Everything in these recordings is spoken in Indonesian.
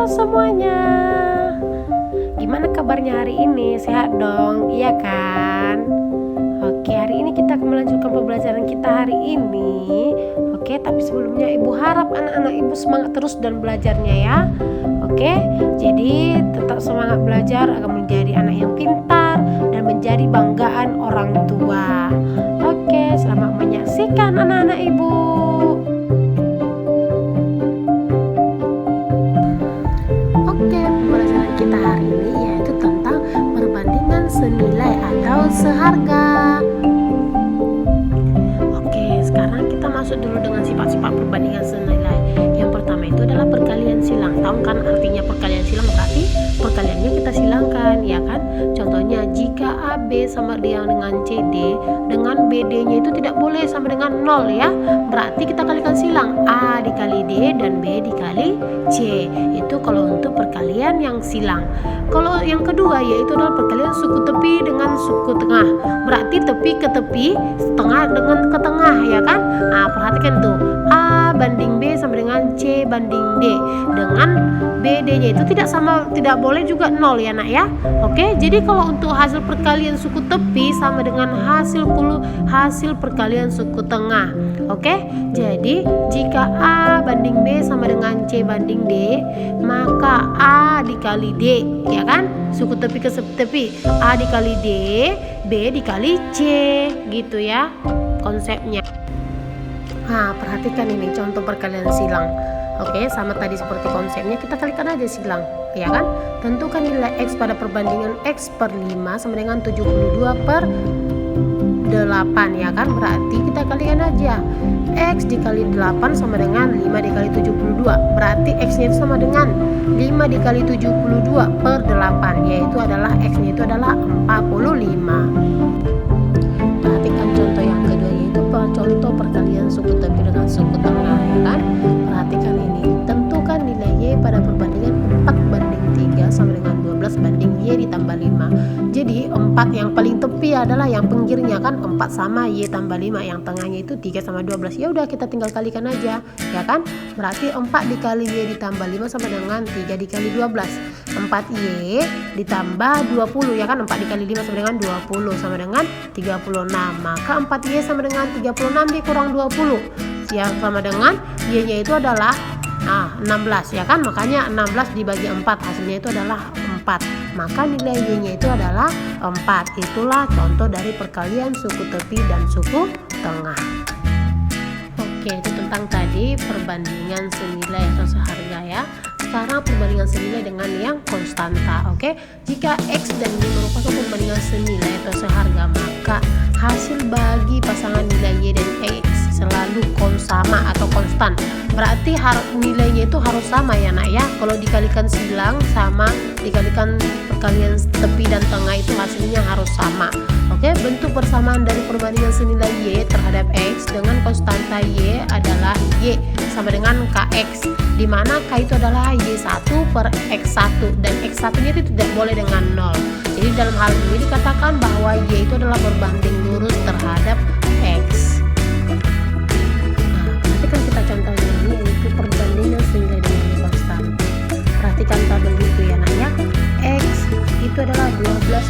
Halo semuanya, gimana kabarnya hari ini? Sehat dong, iya kan? Oke, hari ini kita akan melanjutkan pembelajaran kita hari ini. Oke, tapi sebelumnya ibu harap anak-anak ibu semangat terus dan belajarnya ya. Oke, jadi tetap semangat belajar agar menjadi anak yang pintar dan menjadi banggaan orang tua. Oke, selamat menyaksikan anak-anak ibu. Kita hari ini yaitu tentang perbandingan senilai atau seharga. Oke, sekarang kita masuk dulu dengan sifat-sifat perbandingan senilai. Yang pertama itu adalah perkalian silang. Tahu kan artinya perkalian silang? Berarti perkaliannya kita silangkan, ya kan? Contohnya jika AB sama dengan CD, dengan BD-nya itu tidak boleh sama dengan 0 ya. Berarti kita kalikan silang A dikali D dan B dikali C. Itu kalau untuk perkalian yang silang. Kalau yang kedua yaitu adalah perkalian suku tepi dengan suku tengah. Berarti tepi ke tepi, tengah dengan ke tengah, ya kan? Nah, perhatikan tuh. A banding B sama dengan C banding D. Dengan BD-nya itu tidak boleh juga 0 ya nak ya. Oke, jadi kalau untuk hasil perkalian suku tepi sama dengan hasil perkalian suku tengah. Oke, jadi jika A banding B sama dengan C banding D, maka A dikali D, ya kan? Suku tepi ke tepi, A dikali D, B dikali C, gitu ya konsepnya. Nah, perhatikan ini contoh perkalian silang. Oke, sama tadi seperti konsepnya, kita kalikan aja silang, ya kan? Tentukan nilai X pada perbandingan X per 5 sama dengan 72 per 8, ya kan? Berarti kita kalikan aja X dikali 8 sama dengan 5 dikali 72. Berarti X-nya itu sama dengan 5 dikali 72 per 8, yaitu adalah X-nya itu adalah 45. Perhatikan contoh yang kedua, yaitu contoh perkalian suku tepi dengan suku tengah, ya kan? Perhatikan ini. Tentukan nilai Y pada perbandingan 4 banding 3 sama dengan 12 banding Y ditambah 5. Jadi 4 yang paling tepi adalah yang pinggirnya kan, 4 sama Y tambah 5, yang tengahnya itu 3 sama 12. Ya udah kita tinggal kalikan aja, ya kan? Berarti 4 dikali Y ditambah 5 sama dengan 3 dikali 12. 4Y ditambah 20, ya kan? 4 dikali 5 sama dengan 20 sama dengan 36. Maka 4Y sama dengan 36 dikurang 20 yang sama dengan Y-nya itu adalah 16, ya kan? Makanya 16 dibagi 4 hasilnya itu adalah 4. Maka nilai Y-nya itu adalah 4. Itulah contoh dari perkalian suku tepi dan suku tengah. Oke, itu tentang tadi perbandingan senilai atau seharga ya. Sekarang perbandingan senilai dengan yang konstanta. Oke, jika X dan Y merupakan perbandingan senilai atau seharga, maka hasil bagi pasangan nilai Y dan X selalu sama atau konstan. Berarti nilainya itu harus sama ya nak ya. Kalau dikalikan silang sama dikalikan perkalian tepi dan tengah itu hasilnya harus sama. Oke, bentuk persamaan dari perbandingan senilai Y terhadap X dengan konstanta Y adalah Y sama dengan KX, di mana K itu adalah Y1 per X1 dan X1 nya itu tidak boleh dengan 0. Jadi dalam hal ini dikatakan bahwa Y itu adalah berbanding lurus terhadap X. Kita contohnya ini yaitu perbandingan senilai dengan Y konstan. Perhatikan tabel itu ya nak ya. X itu adalah 12,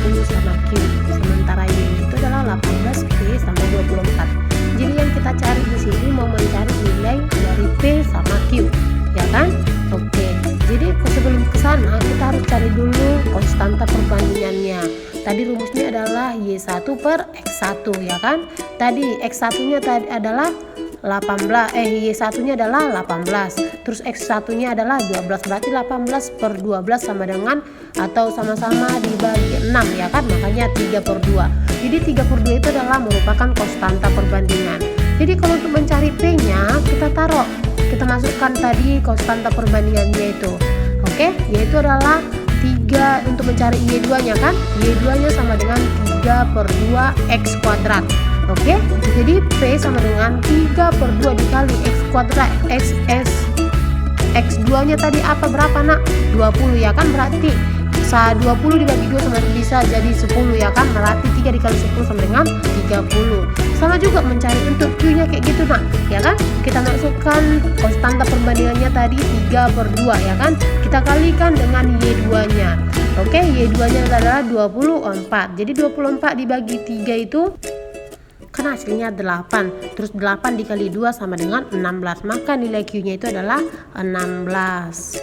20 sama Q, sementara Y itu adalah 18, P sama 24. Jadi yang kita cari di sini mau mencari nilai dari P sama Q, ya kan? Oke, jadi sebelum ke sana kita harus cari dulu konstanta perbandingannya. Tadi rumusnya adalah Y1 per X1, ya kan? Tadi X1 nya tadi adalah Y1 nya adalah 18, terus X1 nya adalah 12, berarti 18 per 12 sama dengan atau sama-sama dibagi 6, ya kan? Makanya 3 per 2. Jadi 3 per 2 itu adalah merupakan konstanta perbandingan. Jadi kalau untuk mencari P nya kita masukkan tadi konstanta perbandingannya itu. Oke, yaitu adalah 3 untuk mencari Y2 nya kan? Y2 nya sama dengan 3 per 2 X kuadrat. Oke, jadi P sama dengan 3 per 2 dikali X kuadrat X2 nya tadi apa berapa nak? 20, ya kan? Berarti 20 dibagi 2 sama bisa jadi 10, ya kan? Berarti 3 dikali 10 sama dengan 30. Sama juga mencari untuk Q-nya kayak gitu nak, ya kan? Kita masukkan konstanta perbandingannya tadi 3/2 ya kan? Kita kalikan dengan Y2-nya. Oke, Y2-nya adalah 24. Jadi 24 dibagi 3 itu kan hasilnya 8. Terus 8 dikali 2 sama dengan 16. Maka nilai Q-nya itu adalah 16.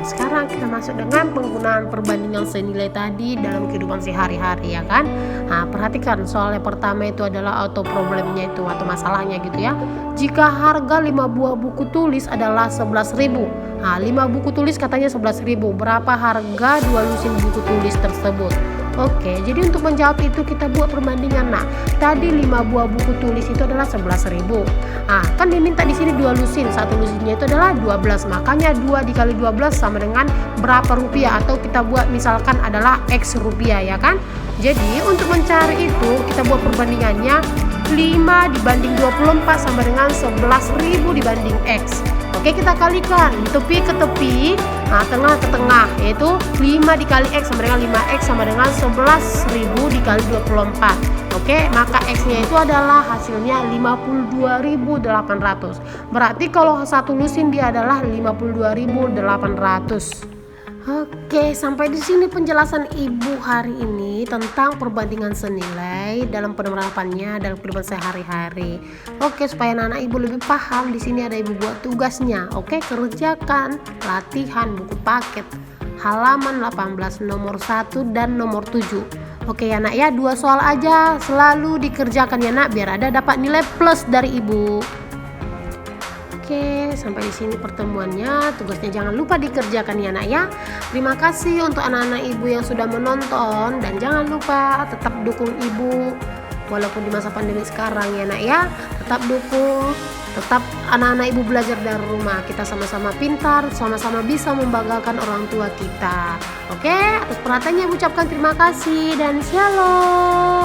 Sekarang kita masuk dengan penggunaan perbandingan senilai tadi dalam kehidupan sehari-hari ya kan. Nah, perhatikan soal yang pertama itu adalah auto problemnya itu atau masalahnya gitu ya. Jika harga 5 buah buku tulis adalah 11.000. Nah, 5 buku tulis katanya 11.000. Berapa harga 2 lusin buku tulis tersebut? Oke, jadi untuk menjawab itu kita buat perbandingan. Nah, tadi 5 buah buku tulis itu adalah 11.000. Nah, kan diminta di sini 2 lusin. Satu lusinnya itu adalah 12. Makanya 2 dikali 12 sama dengan berapa rupiah, atau kita buat misalkan adalah X rupiah ya kan. Jadi untuk mencari itu kita buat perbandingannya 5 dibanding 24 sama dengan 11.000 dibanding X. Oke, kita kalikan tepi ke tepi, nah tengah ke tengah, yaitu 5 dikali X sama dengan 5X sama dengan 11.000 dikali 24. Oke, maka X-nya itu adalah hasilnya 52.800. Berarti kalau satu lusin dia adalah 52.800. Oke, sampai di sini penjelasan Ibu hari ini tentang perbandingan senilai dalam penerapannya dalam kehidupan sehari-hari. Oke, supaya anak-anak Ibu lebih paham, di sini ada Ibu buat tugasnya. Oke, kerjakan latihan buku paket halaman 18 nomor 1 dan nomor 7. Oke ya nak ya, 2 soal aja selalu dikerjakan ya nak, biar ada dapat nilai plus dari Ibu. Oke, sampai di sini pertemuannya. Tugasnya jangan lupa dikerjakan ya nak ya. Terima kasih untuk anak-anak Ibu yang sudah menonton, dan jangan lupa tetap dukung Ibu walaupun di masa pandemi sekarang ya nak ya. Tetap dukung, tetap anak-anak Ibu belajar dari rumah. Kita sama-sama pintar, sama-sama bisa membanggakan orang tua kita. Oke, atas perhatiannya Ibu ucapkan terima kasih dan shalom.